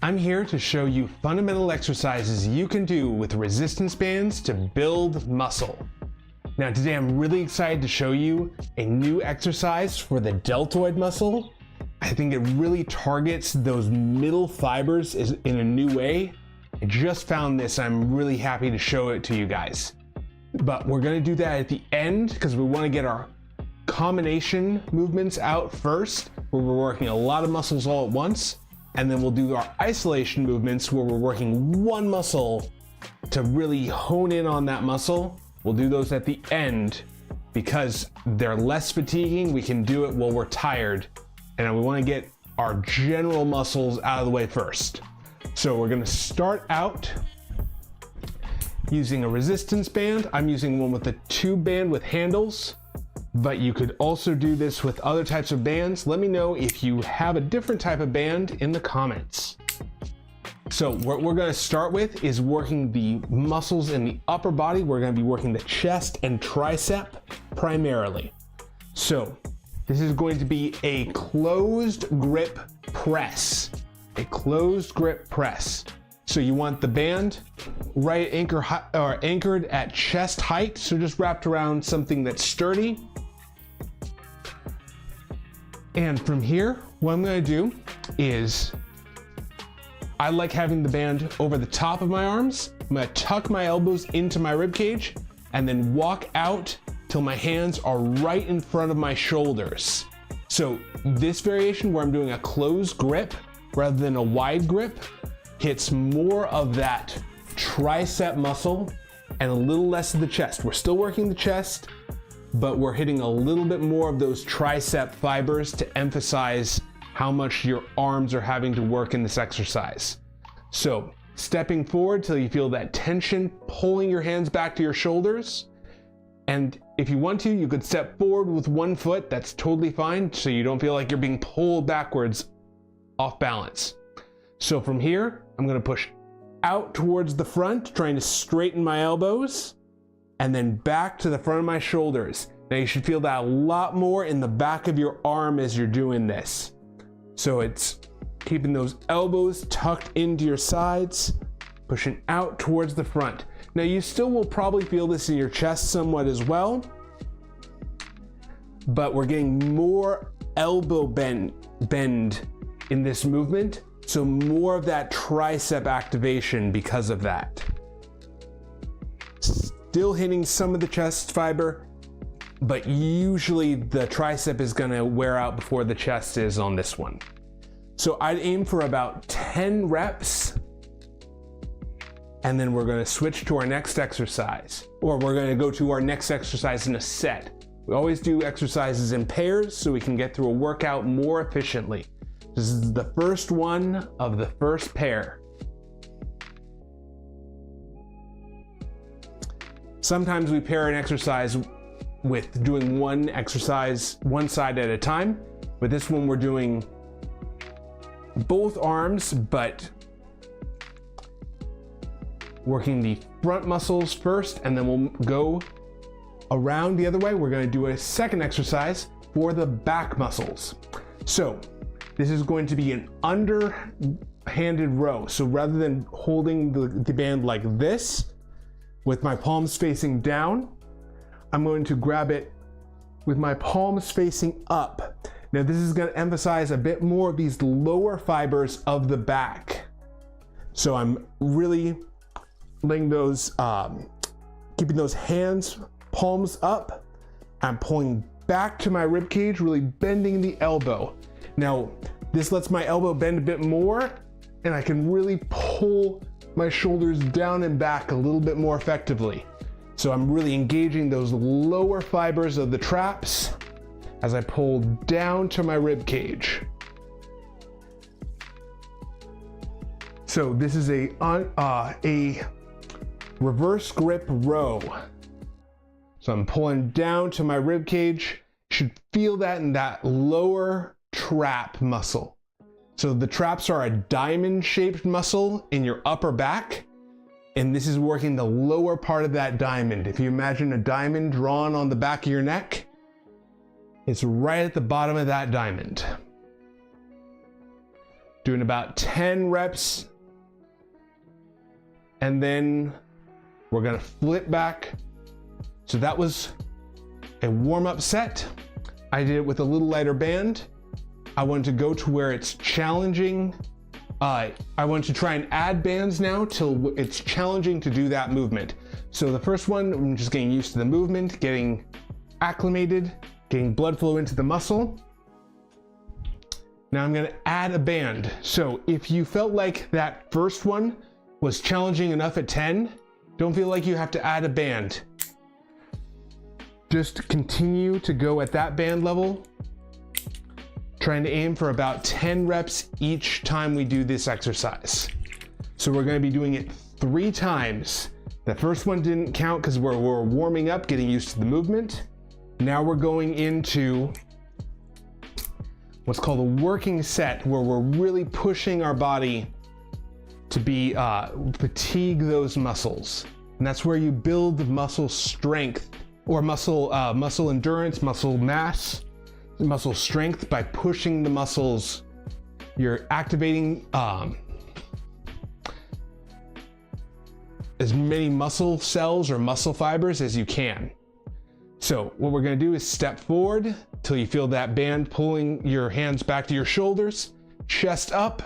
I'm here to show you fundamental exercises you can do with resistance bands to build muscle. Now today I'm really excited to show you a new exercise for the deltoid muscle. I think it really targets those middle fibers in a new way. I just found this, I'm really happy to show it to you guys. But we're gonna do that at the end because we wanna get our combination movements out first, where we're working a lot of muscles all at once. And then we'll do our isolation movements where we're working one muscle to really hone in on that muscle. We'll do those at the end because they're less fatiguing. We can do it while we're tired. And we want to get our general muscles out of the way first. So we're going to start out using a resistance band. I'm using one with a tube band with handles. But you could also do this with other types of bands. Let me know if you have a different type of band in the comments. So what we're gonna start with is working the muscles in the upper body. We're gonna be working the chest and tricep primarily. So this is going to be a closed grip press. A closed grip press. So you want the band right anchored at chest height. So just wrapped around something that's sturdy. And from here, what I'm gonna do is, I like having the band over the top of my arms. I'm gonna tuck my elbows into my rib cage and then walk out till my hands are right in front of my shoulders. So this variation where I'm doing a closed grip rather than a wide grip hits more of that tricep muscle and a little less of the chest. We're still working the chest, but we're hitting a little bit more of those tricep fibers to emphasize how much your arms are having to work in this exercise. So stepping forward till you feel that tension, pulling your hands back to your shoulders. And if you want to, you could step forward with one foot. That's totally fine. So you don't feel like you're being pulled backwards off balance. So from here, I'm gonna push out towards the front, trying to straighten my elbows, and then back to the front of my shoulders. Now you should feel that a lot more in the back of your arm as you're doing this. So it's keeping those elbows tucked into your sides, pushing out towards the front. Now you still will probably feel this in your chest somewhat as well, but we're getting more elbow bend in this movement. So more of that tricep activation because of that. Still hitting some of the chest fiber, but usually the tricep is gonna wear out before the chest is on this one. So I'd aim for about 10 reps, and then we're gonna switch to our next exercise, or we're gonna go to our next exercise in a set. We always do exercises in pairs so we can get through a workout more efficiently. This is the first one of the first pair. Sometimes we pair an exercise with doing one exercise, one side at a time. But this one we're doing both arms, but working the front muscles first, and then we'll go around the other way. We're gonna do a second exercise for the back muscles. So this is going to be an underhanded row. So rather than holding the band like this, with my palms facing down, I'm going to grab it with my palms facing up. Now this is going to emphasize a bit more of these lower fibers of the back. So I'm really letting those, keeping those hands, palms up. I'm pulling back to my rib cage, really bending the elbow. Now this lets my elbow bend a bit more, and I can really pull my shoulders down and back a little bit more effectively. So I'm really engaging those lower fibers of the traps as I pull down to my rib cage. So this is a reverse grip row. So I'm pulling down to my rib cage. Should feel that in that lower trap muscle. So the traps are a diamond shaped muscle in your upper back, and this is working the lower part of that diamond. If you imagine a diamond drawn on the back of your neck, it's right at the bottom of that diamond. Doing about 10 reps. And then we're gonna flip back. So that was a warm-up set. I did it with a little lighter band. I wanted to go to where it's challenging. I want to try and add bands now till it's challenging to do that movement. So the first one, I'm just getting used to the movement, getting acclimated, getting blood flow into the muscle. Now I'm gonna add a band. So if you felt like that first one was challenging enough at 10, don't feel like you have to add a band. Just continue to go at that band level, trying to aim for about 10 reps each time we do this exercise. So we're gonna be doing it 3 times. The first one didn't count because we're warming up, getting used to the movement. Now we're going into what's called a working set, where we're really pushing our body to be fatigue those muscles. And that's where you build the muscle strength, or muscle endurance, muscle mass, muscle strength by pushing the muscles. You're activating as many muscle cells or muscle fibers as you can. So what we're gonna do is step forward till you feel that band pulling your hands back to your shoulders, chest up,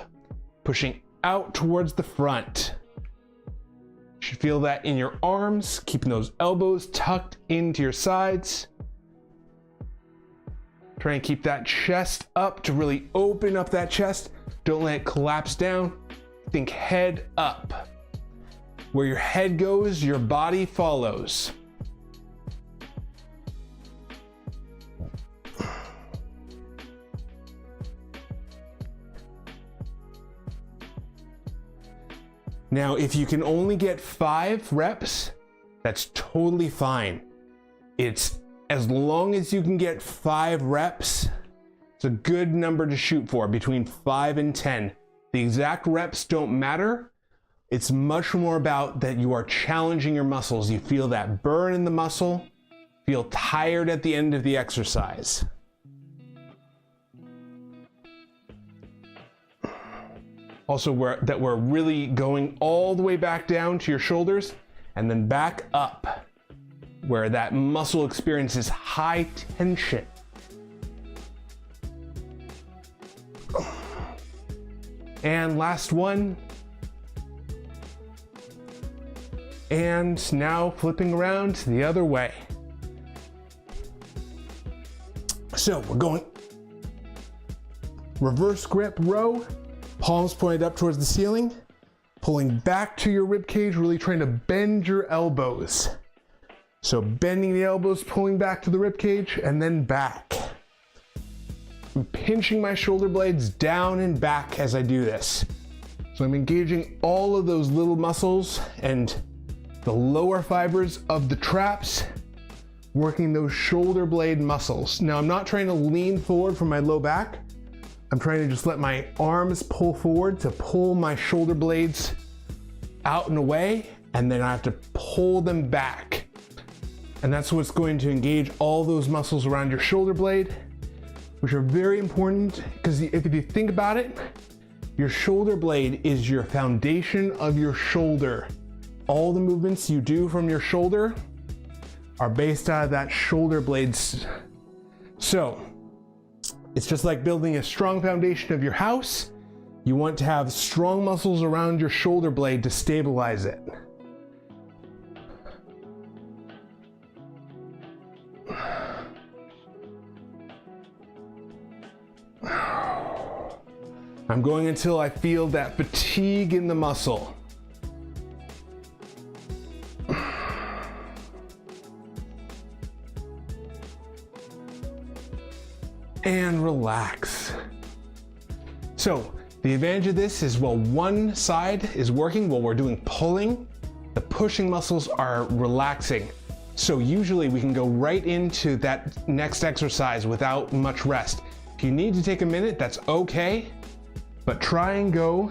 pushing out towards the front. You should feel that in your arms, keeping those elbows tucked into your sides. Try and keep that chest up to really open up that chest. Don't let it collapse down. Think head up. Where your head goes, your body follows. Now, if you can only get 5 reps, that's totally fine. It's as long as you can get 5 reps, it's a good number to shoot for, between 5 and 10. The exact reps don't matter. It's much more about that you are challenging your muscles. You feel that burn in the muscle, feel tired at the end of the exercise. Also, we're really going all the way back down to your shoulders and then back up, where that muscle experiences high tension. And last one. And now flipping around the other way. So we're going reverse grip row, palms pointed up towards the ceiling, pulling back to your rib cage, really trying to bend your elbows. So bending the elbows, pulling back to the rib cage, and then back. I'm pinching my shoulder blades down and back as I do this. So I'm engaging all of those little muscles and the lower fibers of the traps, working those shoulder blade muscles. Now I'm not trying to lean forward from my low back. I'm trying to just let my arms pull forward to pull my shoulder blades out and away, and then I have to pull them back. And that's what's going to engage all those muscles around your shoulder blade, which are very important, because if you think about it, your shoulder blade is your foundation of your shoulder. All the movements you do from your shoulder are based out of that shoulder blades. So it's just like building a strong foundation of your house. You want to have strong muscles around your shoulder blade to stabilize it. I'm going until I feel that fatigue in the muscle. And relax. So the advantage of this is, while one side is working, while we're doing pulling, the pushing muscles are relaxing. So usually we can go right into that next exercise without much rest. If you need to take a minute, that's okay, but try and go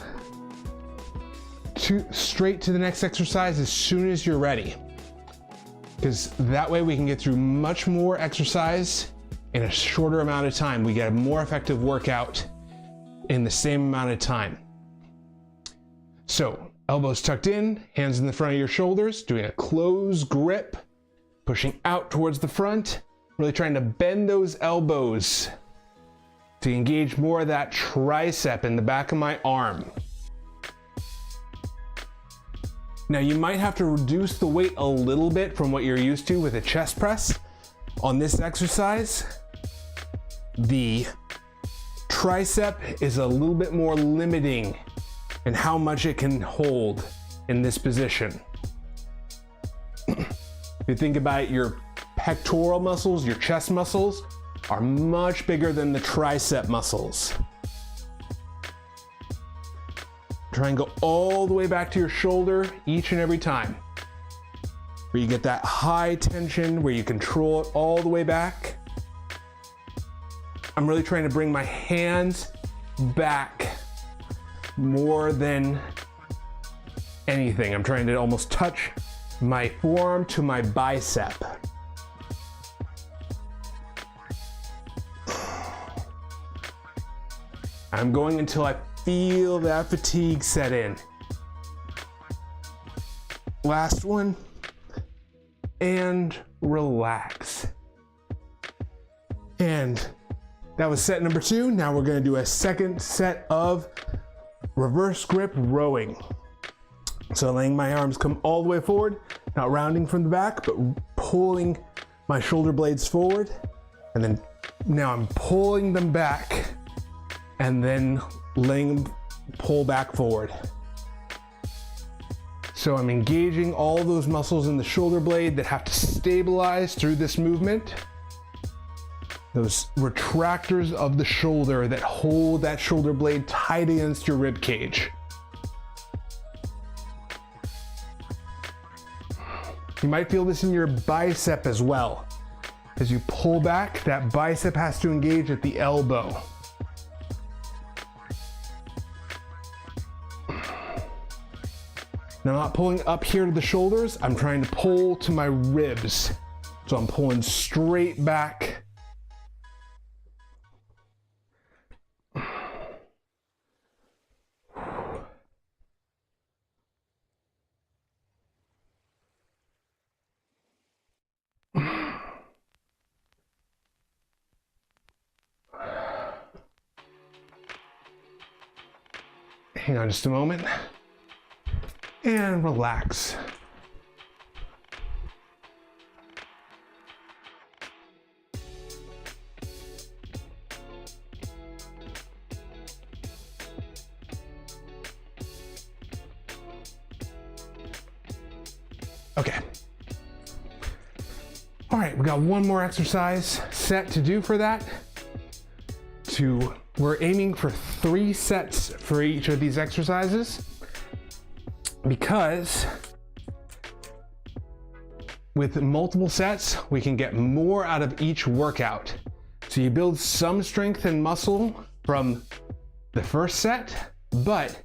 straight to the next exercise as soon as you're ready, because that way we can get through much more exercise in a shorter amount of time. We get a more effective workout in the same amount of time. So elbows tucked in, hands in the front of your shoulders, doing a close grip, pushing out towards the front, really trying to bend those elbows to engage more of that tricep in the back of my arm. Now you might have to reduce the weight a little bit from what you're used to with a chest press. On this exercise, the tricep is a little bit more limiting in how much it can hold in this position. If you think about it, your pectoral muscles, your chest muscles, are much bigger than the tricep muscles. Try and go all the way back to your shoulder each and every time, where you get that high tension, where you control it all the way back. I'm really trying to bring my hands back more than anything. I'm trying to almost touch my forearm to my bicep. I'm going until I feel that fatigue set in. Last one, and relax. And that was set number 2. Now we're gonna do a second set of reverse grip rowing. So letting my arms come all the way forward, not rounding from the back, but pulling my shoulder blades forward. And then now I'm pulling them back and then letting them pull back forward. So I'm engaging all those muscles in the shoulder blade that have to stabilize through this movement. Those retractors of the shoulder that hold that shoulder blade tight against your rib cage. You might feel this in your bicep as well. As you pull back, that bicep has to engage at the elbow. Now I'm not pulling up here to the shoulders, I'm trying to pull to my ribs. So I'm pulling straight back. Hang on just a moment. And relax. Okay. All right, we got one more exercise set to do for that. We're aiming for 3 sets for each of these exercises, because with multiple sets, we can get more out of each workout. So you build some strength and muscle from the first set, but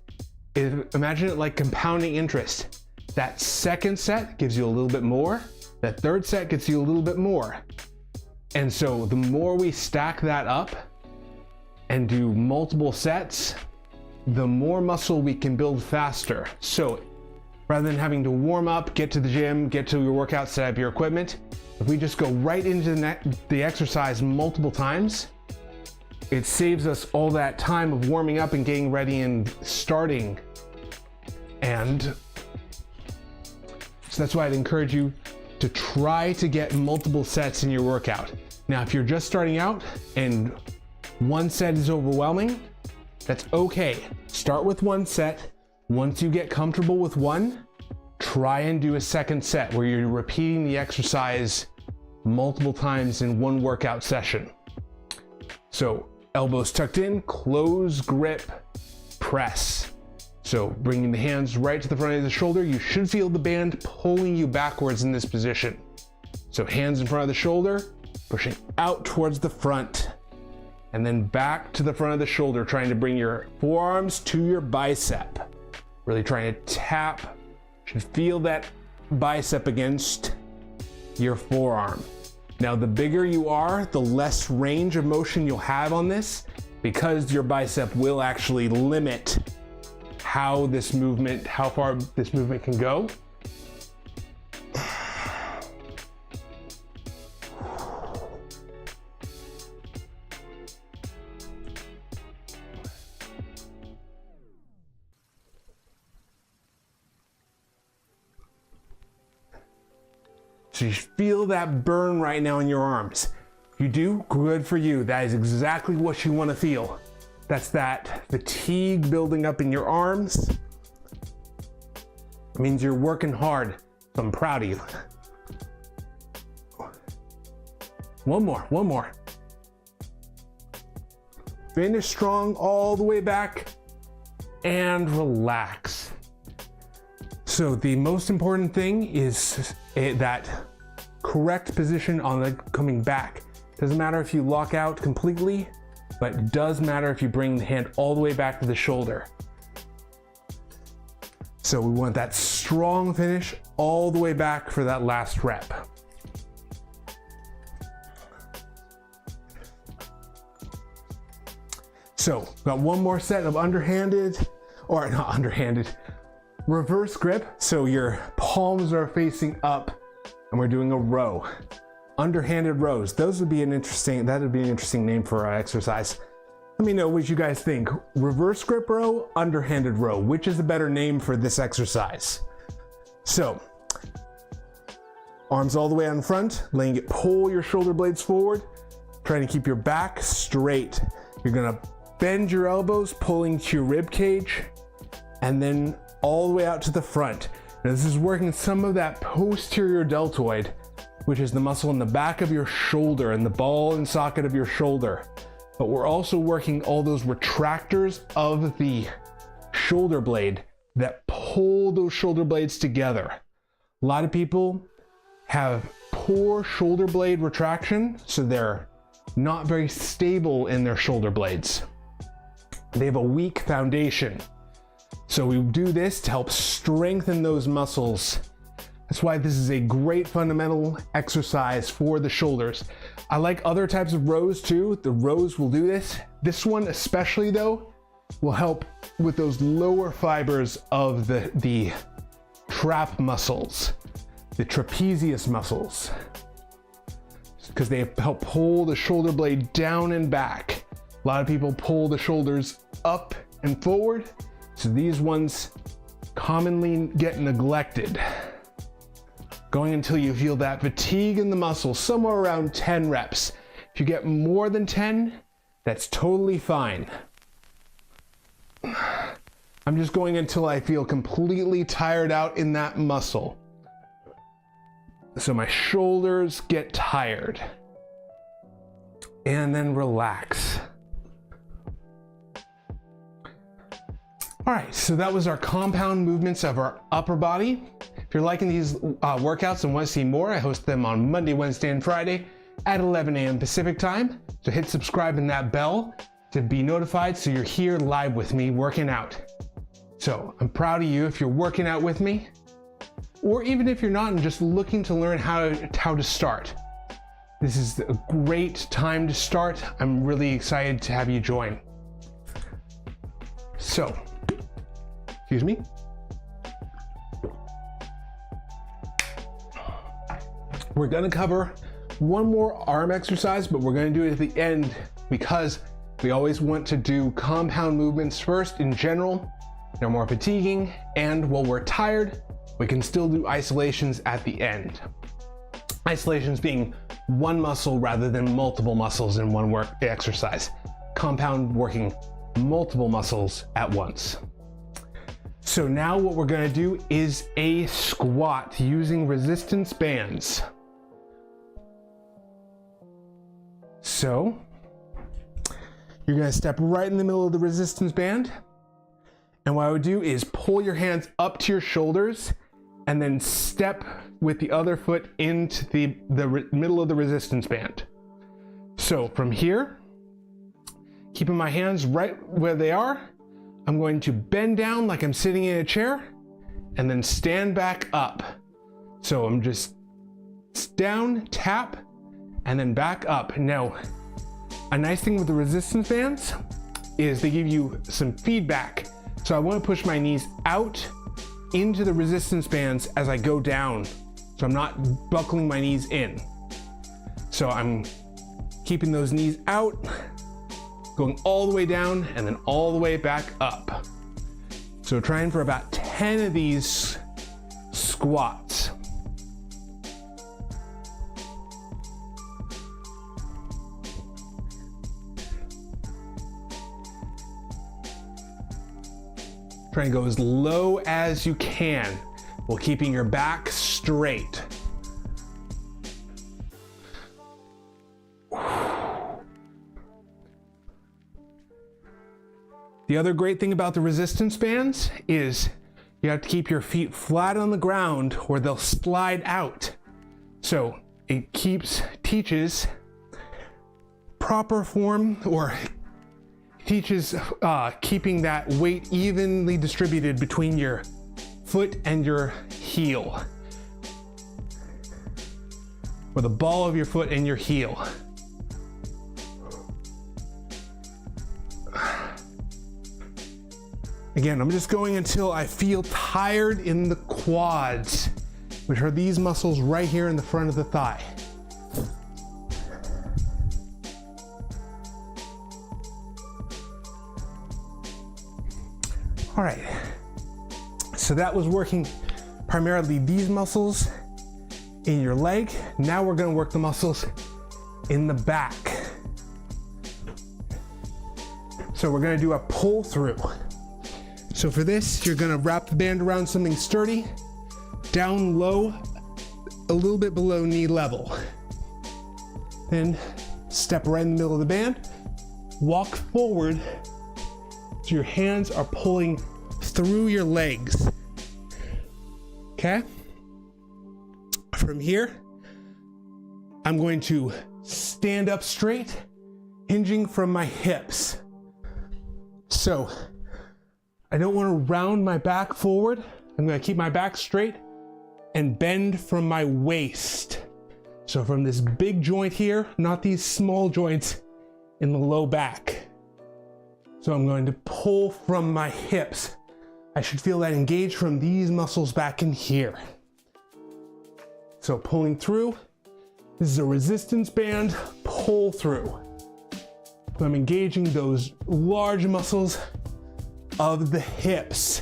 imagine it like compounding interest. That second set gives you a little bit more, that third set gets you a little bit more. And so the more we stack that up and do multiple sets, the more muscle we can build faster. So rather than having to warm up, get to the gym, get to your workout, set up your equipment, if we just go right into the exercise multiple times, it saves us all that time of warming up and getting ready and starting. And so that's why I'd encourage you to try to get multiple sets in your workout. Now, if you're just starting out and one set is overwhelming, that's okay. Start with one set. Once you get comfortable with one, try and do a second set where you're repeating the exercise multiple times in one workout session. So elbows tucked in, close grip, press. So bringing the hands right to the front of the shoulder, you should feel the band pulling you backwards in this position. So hands in front of the shoulder, pushing out towards the front, and then back to the front of the shoulder, trying to bring your forearms to your bicep. Really trying to tap, you should feel that bicep against your forearm. Now, the bigger you are, the less range of motion you'll have on this. because your bicep will actually limit how far this movement can go. So you feel that burn right now in your arms. You do? Good for you. That is exactly what you want to feel. That's that fatigue building up in your arms. It means you're working hard. So I'm proud of you. One more. Finish strong all the way back and relax. So the most important thing is that correct position on the coming back. Doesn't matter if you lock out completely, but it does matter if you bring the hand all the way back to the shoulder. So we want that strong finish all the way back for that last rep. So got one more set of reverse grip. So your palms are facing up and we're doing a row. Underhanded rows. That'd be an interesting name for our exercise. Let me know what you guys think. Reverse grip row, underhanded row. Which is the better name for this exercise? So, arms all the way on front, pull your shoulder blades forward, trying to keep your back straight. You're gonna bend your elbows, pulling to your rib cage, and then all the way out to the front. Now this is working some of that posterior deltoid, which is the muscle in the back of your shoulder and the ball and socket of your shoulder. But we're also working all those retractors of the shoulder blade that pull those shoulder blades together. A lot of people have poor shoulder blade retraction, so they're not very stable in their shoulder blades. They have a weak foundation. So we do this to help strengthen those muscles. That's why this is a great fundamental exercise for the shoulders. I like other types of rows too. The rows will do this. This one especially though, will help with those lower fibers of the trap muscles, the trapezius muscles, because they help pull the shoulder blade down and back. A lot of people pull the shoulders up and forward. So these ones commonly get neglected. Going until you feel that fatigue in the muscle, somewhere around 10 reps. If you get more than 10, that's totally fine. I'm just going until I feel completely tired out in that muscle. So my shoulders get tired. And then relax. All right, so that was our compound movements of our upper body. If you're liking these workouts and want to see more, I host them on Monday, Wednesday, and Friday at 11 a.m. Pacific time. So hit subscribe and that bell to be notified so you're here live with me working out. So I'm proud of you if you're working out with me, or even if you're not and just looking to learn how to start. This is a great time to start. I'm really excited to have you join. So, excuse me. We're gonna cover one more arm exercise, but we're gonna do it at the end because we always want to do compound movements first in general. They're more fatiguing, and while we're tired, we can still do isolations at the end. Isolations being one muscle rather than multiple muscles in one exercise. Compound working multiple muscles at once. So now what we're gonna do is a squat using resistance bands. So you're gonna step right in the middle of the resistance band. And what I would do is pull your hands up to your shoulders and then step with the other foot into the middle of the resistance band. So from here, keeping my hands right where they are, I'm going to bend down like I'm sitting in a chair and then stand back up. So I'm just down, tap, and then back up. Now, A nice thing with the resistance bands is they give you some feedback. So I want to push my knees out into the resistance bands as I go down. So I'm not buckling my knees in. So I'm keeping those knees out, going all the way down and then all the way back up. So trying for about 10 of these squats. Try and go as low as you can while keeping your back straight. The other great thing about the resistance bands is you have to keep your feet flat on the ground or they'll slide out. So it teaches proper form, or teaches keeping that weight evenly distributed between your foot and your heel, or the ball of your foot and your heel. Again, I'm just going until I feel tired in the quads, which are these muscles right here in the front of the thigh. All right, so that was working primarily these muscles in your leg. Now we're gonna work the muscles in the back. So we're gonna do a pull through. So for this, you're gonna wrap the band around something sturdy, down low, a little bit below knee level. Then step right in the middle of the band, walk forward so your hands are pulling through your legs. Okay? From here, I'm going to stand up straight, hinging from my hips. So I don't want to round my back forward. I'm going to keep my back straight and bend from my waist. So from this big joint here, not these small joints in the low back. So I'm going to pull from my hips. I should feel that engage from these muscles back in here. So pulling through. This is a resistance band pull through. So I'm engaging those large muscles of the hips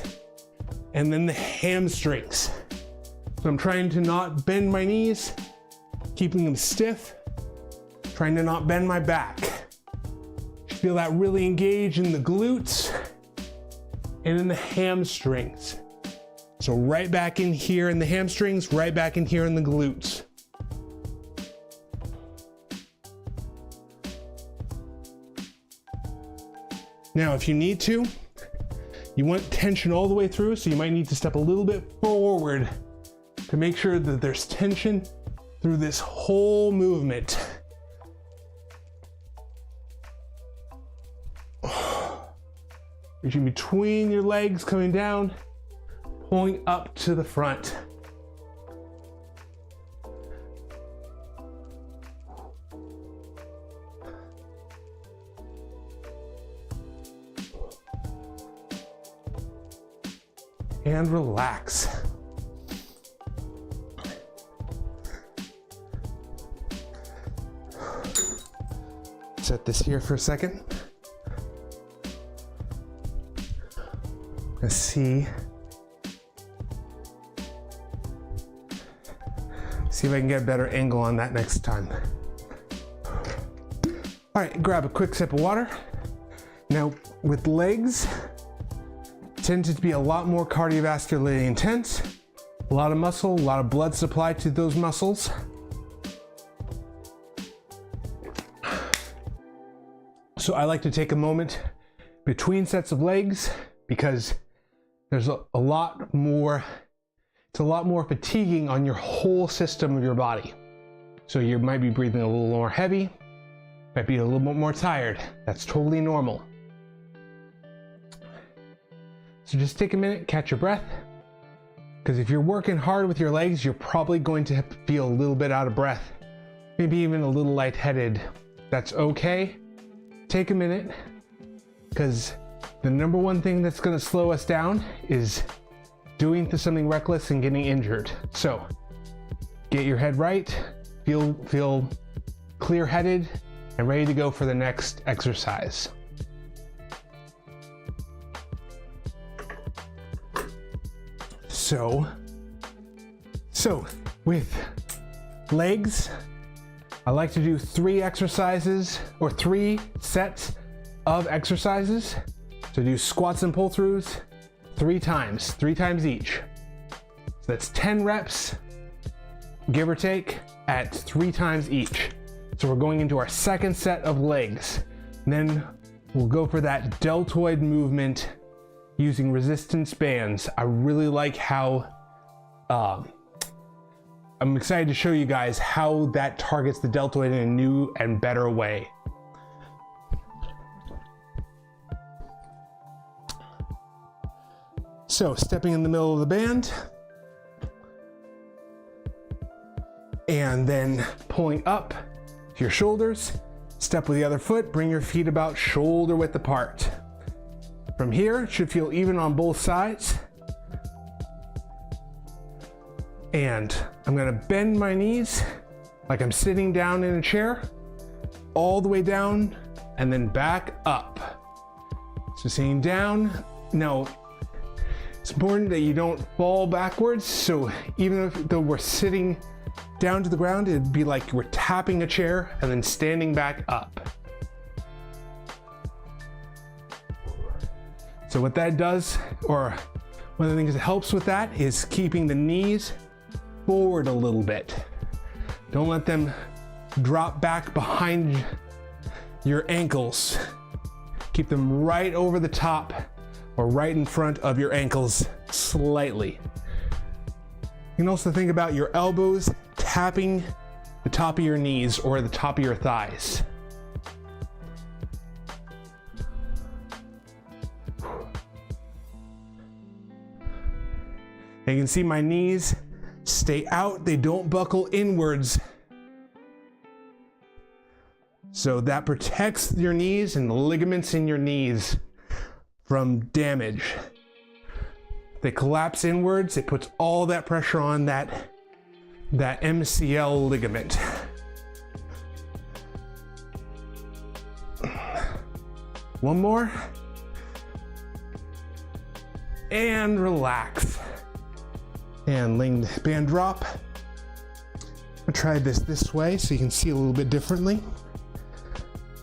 and then the hamstrings. So I'm trying to not bend my knees, keeping them stiff, trying to not bend my back. Feel that really engage in the glutes and in the hamstrings. So right back in here in the hamstrings, right back in here in the glutes. Now, if you need to, you want tension all the way through, so you might need to step a little bit forward to make sure that there's tension through this whole movement. Reaching between your legs, coming down, pulling up to the front. And relax. Set this here for a second. Let's see if I can get a better angle on that next time. All right, grab a quick sip of water. Now, with legs, tend to be a lot more cardiovascularly intense, a lot of muscle, a lot of blood supply to those muscles. So I like to take a moment between sets of legs because there's a lot more, it's a lot more fatiguing on your whole system of your body. So you might be breathing a little more heavy, might be a little bit more tired. That's totally normal. So just take a minute, catch your breath, because if you're working hard with your legs, you're probably going to have to feel a little bit out of breath, maybe even a little lightheaded. That's okay. take a minute, because the number one thing that's going to slow us down is doing something reckless and getting injured. So get your head right, feel clear-headed and ready to go for the next exercise. So with legs, I like to do 3 exercises or 3 sets of exercises. So do squats and pull-throughs 3 times each. So that's 10 reps, give or take, at 3 times each. So we're going into our second set of legs. And then we'll go for that deltoid movement using resistance bands. I really like how, I'm excited to show you guys how that targets the deltoid in a new and better way. So stepping in the middle of the band, and then pulling up to your shoulders, step with the other foot, bring your feet about shoulder width apart. From here, it should feel even on both sides. And I'm gonna bend my knees like I'm sitting down in a chair, all the way down and then back up. So sitting down. Now, it's important that you don't fall backwards. So even though we're sitting down to the ground, it'd be like we're tapping a chair and then standing back up. So what that does, or one of the things that helps with that, is keeping the knees forward a little bit. Don't let them drop back behind your ankles. Keep them right over the top or right in front of your ankles slightly. You can also think about your elbows tapping the top of your knees or the top of your thighs. And you can see my knees stay out, they don't buckle inwards. So that protects your knees and the ligaments in your knees from damage. They collapse inwards, it puts all that pressure on that MCL ligament. One more. And relax. And letting the band drop. I'll try this way so you can see a little bit differently.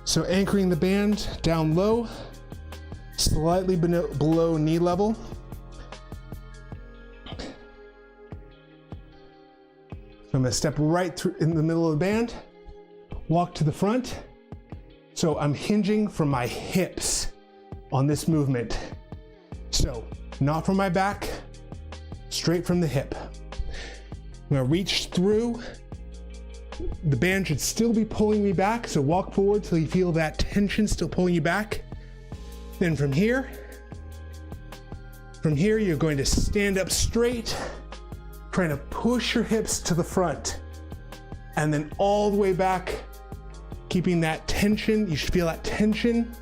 So anchoring the band down low, slightly below knee level. So I'm gonna step right through in the middle of the band, walk to the front. So I'm hinging from my hips on this movement. So not from my back, straight from the hip. I'm gonna reach through. The band should still be pulling me back, so walk forward till you feel that tension still pulling you back. Then from here you're going to stand up straight, trying to push your hips to the front, and then all the way back, keeping that tension. You should feel that tension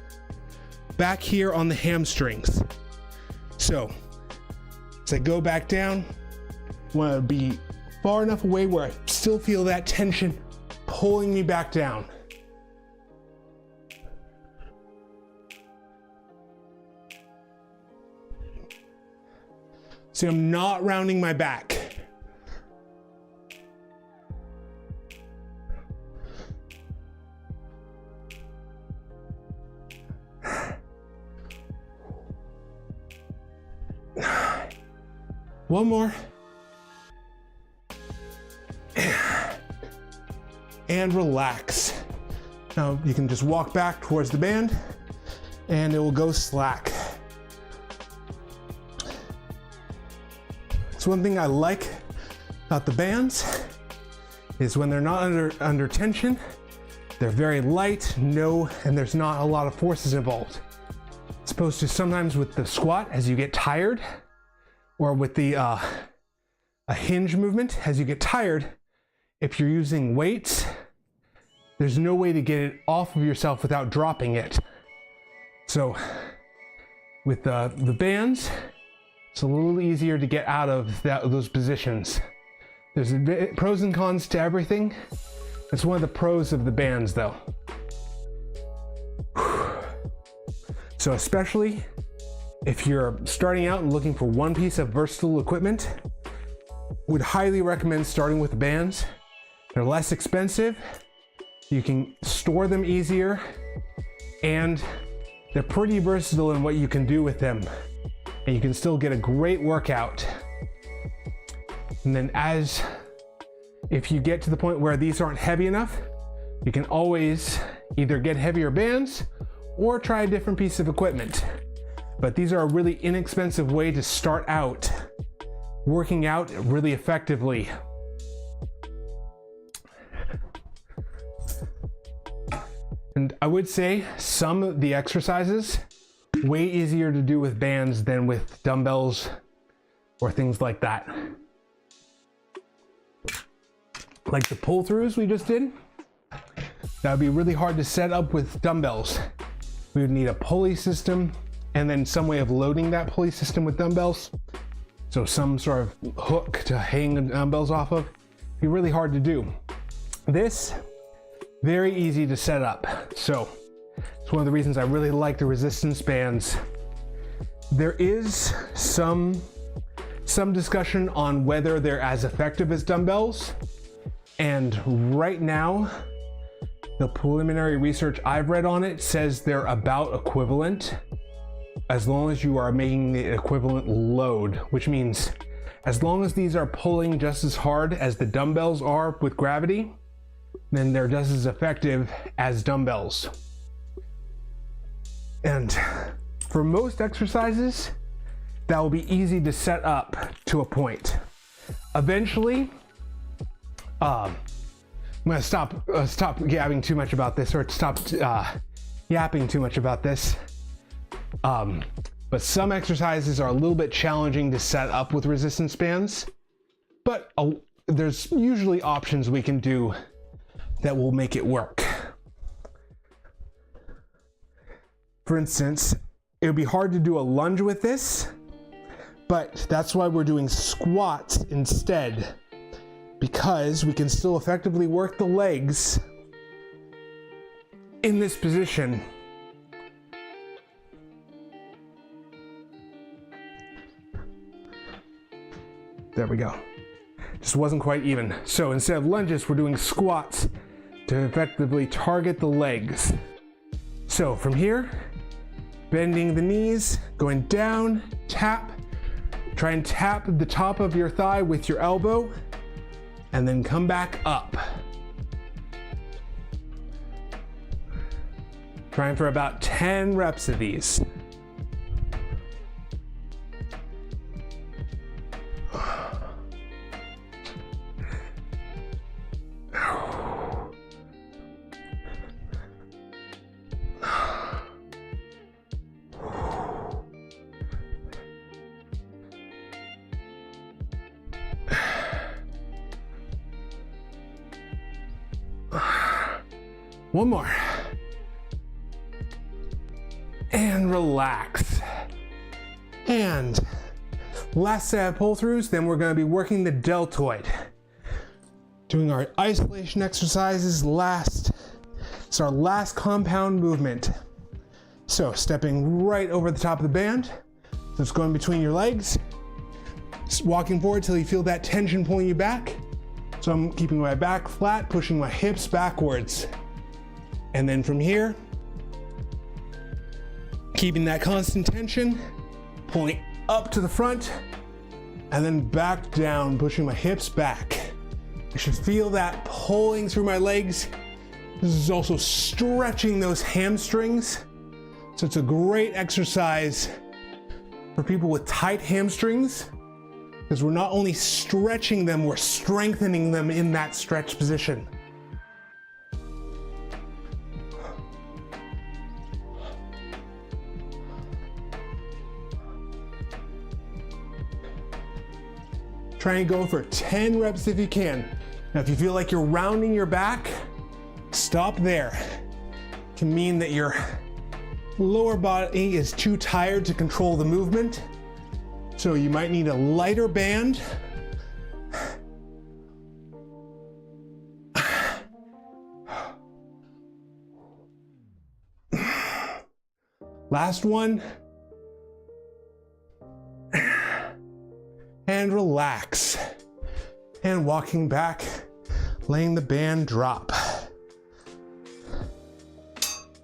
back here on the hamstrings. So as I go back down, I want to be far enough away where I still feel that tension pulling me back down. See, I'm not rounding my back. One more. And relax. Now you can just walk back towards the band and it will go slack. So one thing I like about the bands is when they're not under tension, they're very light, and there's not a lot of forces involved. As opposed to sometimes with the squat, as you get tired, or with the a hinge movement, as you get tired, if you're using weights, there's no way to get it off of yourself without dropping it. So with the bands, it's a little easier to get out of those positions. There's pros and cons to everything. It's one of the pros of the bands though. So especially if you're starting out and looking for one piece of versatile equipment, would highly recommend starting with the bands. They're less expensive, you can store them easier, and they're pretty versatile in what you can do with them. And you can still get a great workout. And then if you get to the point where these aren't heavy enough, you can always either get heavier bands or try a different piece of equipment. But these are a really inexpensive way to start out working out really effectively. And I would say some of the exercises way easier to do with bands than with dumbbells or things like that. Like the pull-throughs we just did, that would be really hard to set up with dumbbells. We would need a pulley system and then some way of loading that pulley system with dumbbells. So some sort of hook to hang the dumbbells off of. It'd be really hard to do. This, very easy to set up. So it's one of the reasons I really like the resistance bands. There is some discussion on whether they're as effective as dumbbells. And right now, the preliminary research I've read on it says they're about equivalent, as long as you are making the equivalent load, which means as long as these are pulling just as hard as the dumbbells are with gravity, then they're just as effective as dumbbells. And for most exercises, that will be easy to set up to a point. Eventually, I'm gonna stop gabbing too much about this, or stop yapping too much about this. But some exercises are a little bit challenging to set up with resistance bands, but there's usually options we can do that will make it work. For instance, it would be hard to do a lunge with this, but that's why we're doing squats instead, because we can still effectively work the legs in this position. There we go. Just wasn't quite even. So instead of lunges, we're doing squats to effectively target the legs. So from here, bending the knees, going down, tap, try and tap the top of your thigh with your elbow, and then come back up. Trying for about 10 reps of these. One more. And relax. And last set of pull-throughs, then we're going to be working the deltoid. Doing our isolation exercises last. It's our last compound movement. So stepping right over the top of the band. So it's going between your legs. Just walking forward till you feel that tension pulling you back. So I'm keeping my back flat, pushing my hips backwards. And then from here, keeping that constant tension, pulling up to the front, and then back down, pushing my hips back. I should feel that pulling through my legs. This is also stretching those hamstrings. So it's a great exercise for people with tight hamstrings, because we're not only stretching them, we're strengthening them in that stretch position. Try and go for 10 reps if you can. Now, if you feel like you're rounding your back, Stop there. Can mean that your lower body is too tired to control the movement. So you might need a lighter band. Last one. And relax. And walking back, letting the band drop.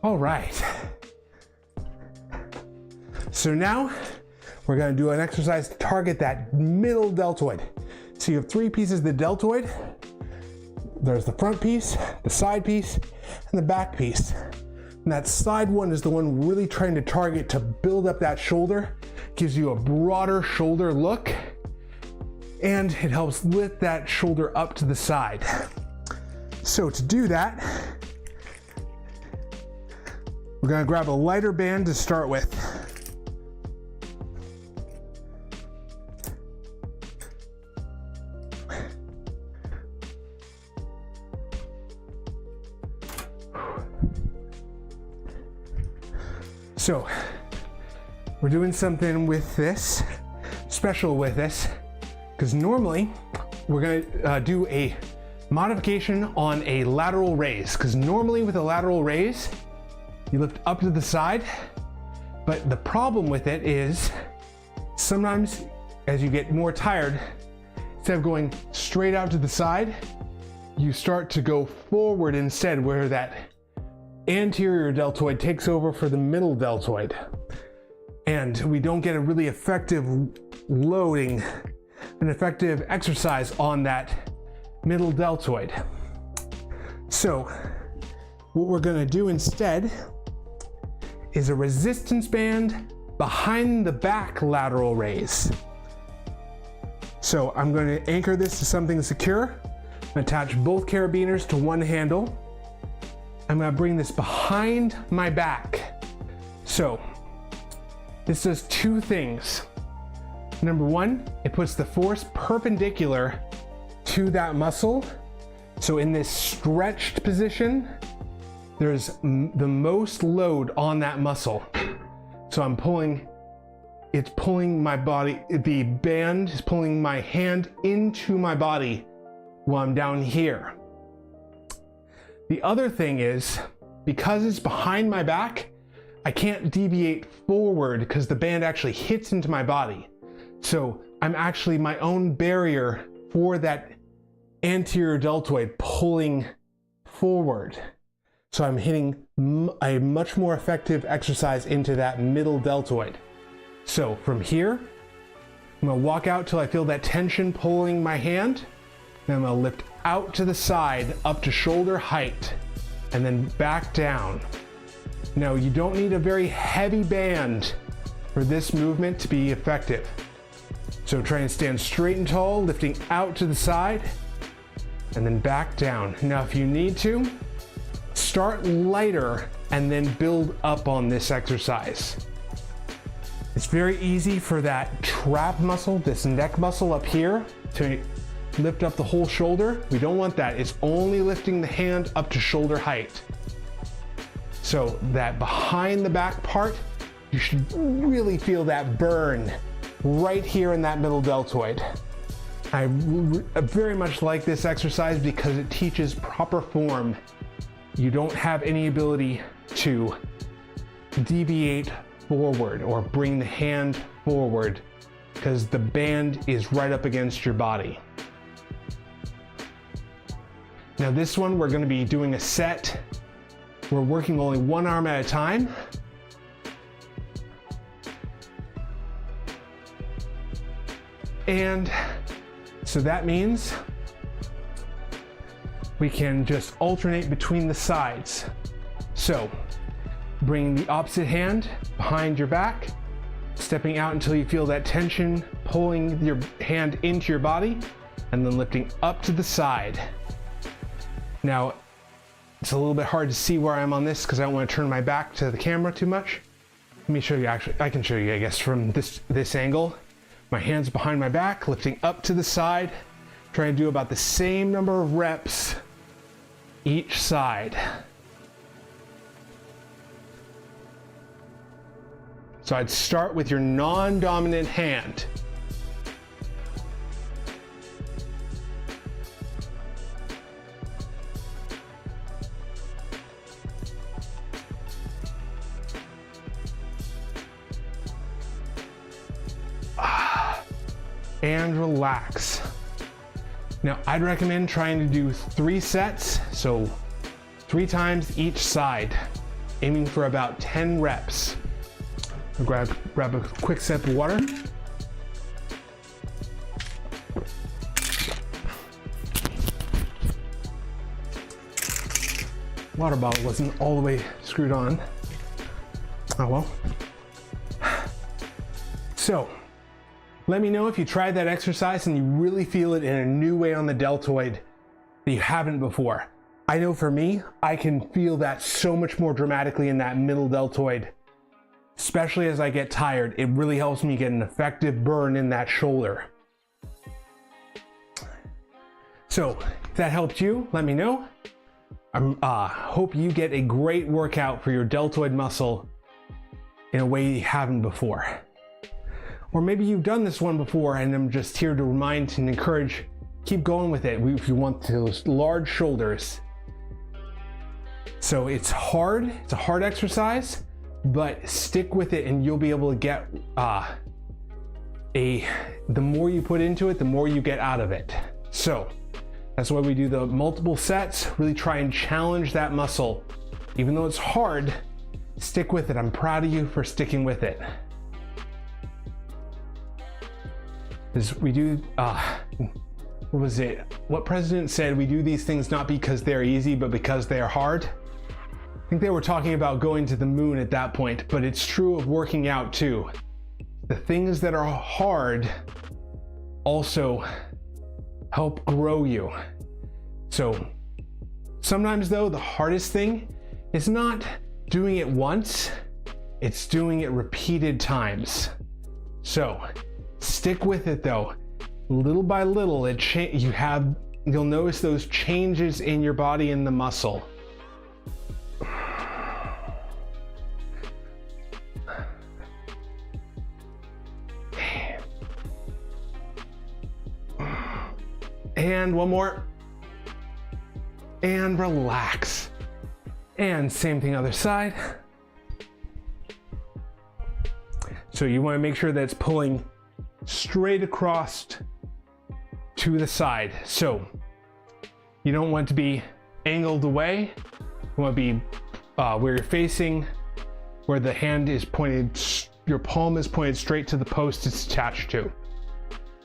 All right. So now we're gonna do an exercise to target that middle deltoid. So you have three pieces of the deltoid. There's the front piece, the side piece, and the back piece. And that side one is the one really trying to target to build up that shoulder, gives you a broader shoulder look, and it helps lift that shoulder up to the side. So to do that, we're gonna grab a lighter band to start with. So we're doing something with this, special with this, because normally we're gonna do a modification on a lateral raise, because normally with a lateral raise, you lift up to the side, but the problem with it is sometimes as you get more tired, instead of going straight out to the side, you start to go forward instead, where that anterior deltoid takes over for the middle deltoid. And we don't get a really effective loading, an effective exercise on that middle deltoid. So what we're gonna do instead is a resistance band behind the back lateral raise. So I'm going to anchor this to something secure, attach both carabiners to one handle. I'm going to bring this behind my back. So this does two things. Number one, it puts the force perpendicular to that muscle. So in this stretched position, there's the most load on that muscle. So I'm pulling, it's pulling my body, the band is pulling my hand into my body while I'm down here. The other thing is, because it's behind my back, I can't deviate forward because the band actually hits into my body. So I'm actually my own barrier for that anterior deltoid pulling forward. So I'm hitting a much more effective exercise into that middle deltoid. So from here, I'm gonna walk out till I feel that tension pulling my hand. Then I'm gonna lift out to the side, up to shoulder height, and then back down. Now you don't need a very heavy band for this movement to be effective. So try and stand straight and tall, lifting out to the side, and then back down. Now if you need to, start lighter and then build up on this exercise. It's very easy for that trap muscle, this neck muscle up here, to lift up the whole shoulder. We don't want that. It's only lifting the hand up to shoulder height. So that behind the back part, you should really feel that burn right here in that middle deltoid. I very much like this exercise because it teaches proper form. You don't have any ability to deviate forward or bring the hand forward because the band is right up against your body. Now this one, we're going to be doing a set. We're working only one arm at a time. And so that means we can just alternate between the sides. So bring the opposite hand behind your back, stepping out until you feel that tension pulling your hand into your body, and then lifting up to the side. Now, it's a little bit hard to see where I am on this because I don't want to turn my back to the camera too much. Let me show you, actually, I can show you, I guess, from this angle. My hands behind my back, lifting up to the side, trying to do about the same number of reps each side. So I'd start with your non-dominant hand. And relax. Now, I'd recommend trying to do 3 sets, so 3 times each side, aiming for about 10 reps. I'll grab a quick sip of water. Water bottle wasn't all the way screwed on. Oh well. So, let me know if you tried that exercise and you really feel it in a new way on the deltoid that you haven't before. I know for me, I can feel that so much more dramatically in that middle deltoid, especially as I get tired. It really helps me get an effective burn in that shoulder. So if that helped you, let me know. I hope you get a great workout for your deltoid muscle in a way you haven't before. Or maybe you've done this one before and I'm just here to remind and encourage, keep going with it if you want those large shoulders. So it's hard, it's a hard exercise, but stick with it and you'll be able to get the more you put into it, the more you get out of it. So that's why we do the multiple sets, really try and challenge that muscle. Even though it's hard, stick with it. I'm proud of you for sticking with it. We do, what was it? What president said, we do these things not because they're easy, but because they're hard? I think they were talking about going to the moon at that point, but it's true of working out too. The things that are hard also help grow you. So sometimes though, the hardest thing is not doing it once, it's doing it repeated times. So stick with it though. Little by little, you'll notice those changes in your body and the muscle. And one more. And relax. And same thing other side. So you want to make sure that it's pulling straight across to the side. So you don't want to be angled away. You want to be where you're facing, where the hand is pointed, your palm is pointed straight to the post it's attached to.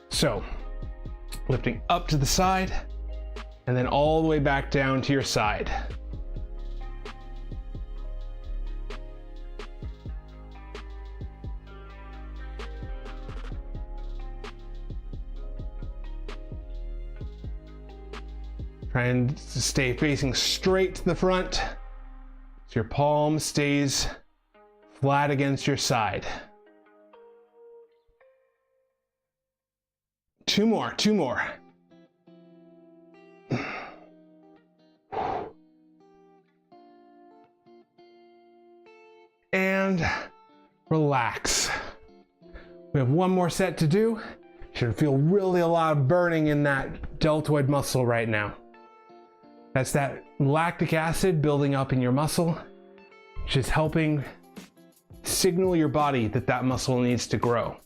So lifting up to the side and then all the way back down to your side. Try and stay facing straight to the front so your palm stays flat against your side. Two more. And relax. We have one more set to do. Should feel really a lot of burning in that deltoid muscle right now. That's that lactic acid building up in your muscle, which is helping signal your body that that muscle needs to grow.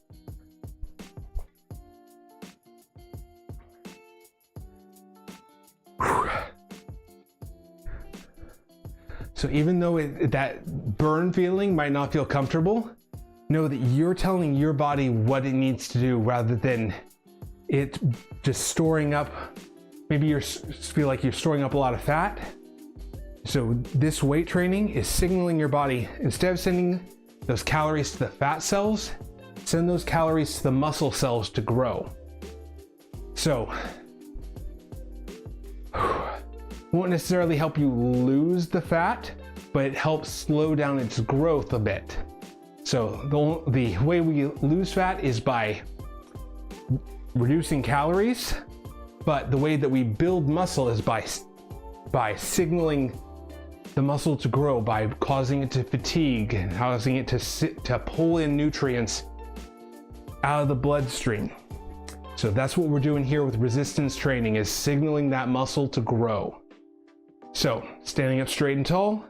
So even though that burn feeling might not feel comfortable, know that you're telling your body what it needs to do rather than it just storing up. Maybe you feel like you're storing up a lot of fat. So this weight training is signaling your body, instead of sending those calories to the fat cells, send those calories to the muscle cells to grow. So won't necessarily help you lose the fat, but it helps slow down its growth a bit. So the way we lose fat is by reducing calories, but the way that we build muscle is by by signaling the muscle to grow, by causing it to fatigue and causing it to pull in nutrients out of the bloodstream. So that's what we're doing here with resistance training, is signaling that muscle to grow. So standing up straight and tall,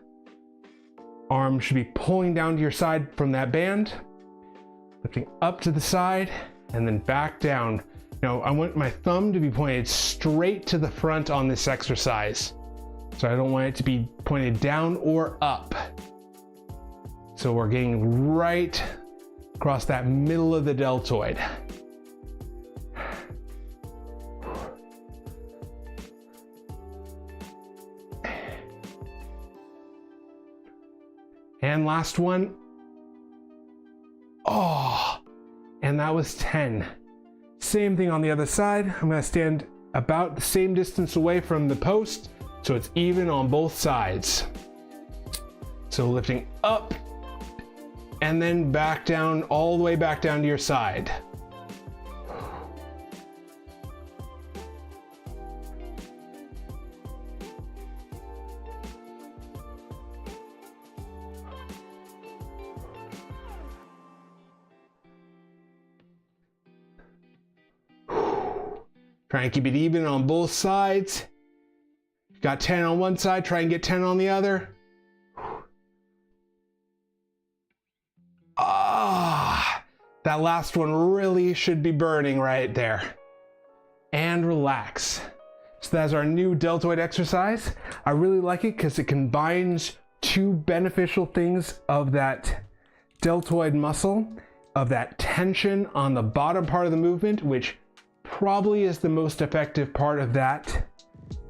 arm should be pulling down to your side from that band, lifting up to the side and then back down. Now I want my thumb to be pointed straight to the front on this exercise. So I don't want it to be pointed down or up. So we're getting right across that middle of the deltoid. And last one. Oh, and that was 10. Same thing on the other side. I'm gonna stand about the same distance away from the post, so it's even on both sides. So lifting up and then back down, all the way back down to your side. Try and keep it even on both sides. Got 10 on one side, try and get 10 on the other. Ah, that last one really should be burning right there. And relax. So that's our new deltoid exercise. I really like it because it combines two beneficial things of that deltoid muscle, of that tension on the bottom part of the movement, which probably is the most effective part of that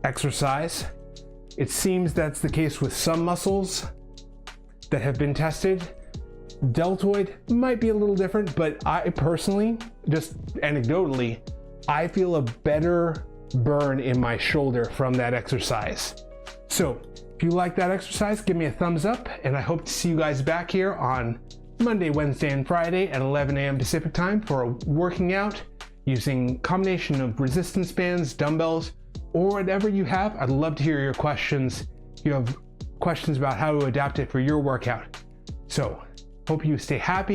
exercise. It seems that's the case with some muscles that have been tested. Deltoid might be a little different, but I personally, just anecdotally, I feel a better burn in my shoulder from that exercise. So if you like that exercise, give me a thumbs up, and I hope to see you guys back here on Monday, Wednesday, and Friday at 11 a.m. Pacific time for a working out using combination of resistance bands, dumbbells, or whatever you have. I'd love to hear your questions. If you have questions about how to adapt it for your workout. So, hope you stay happy.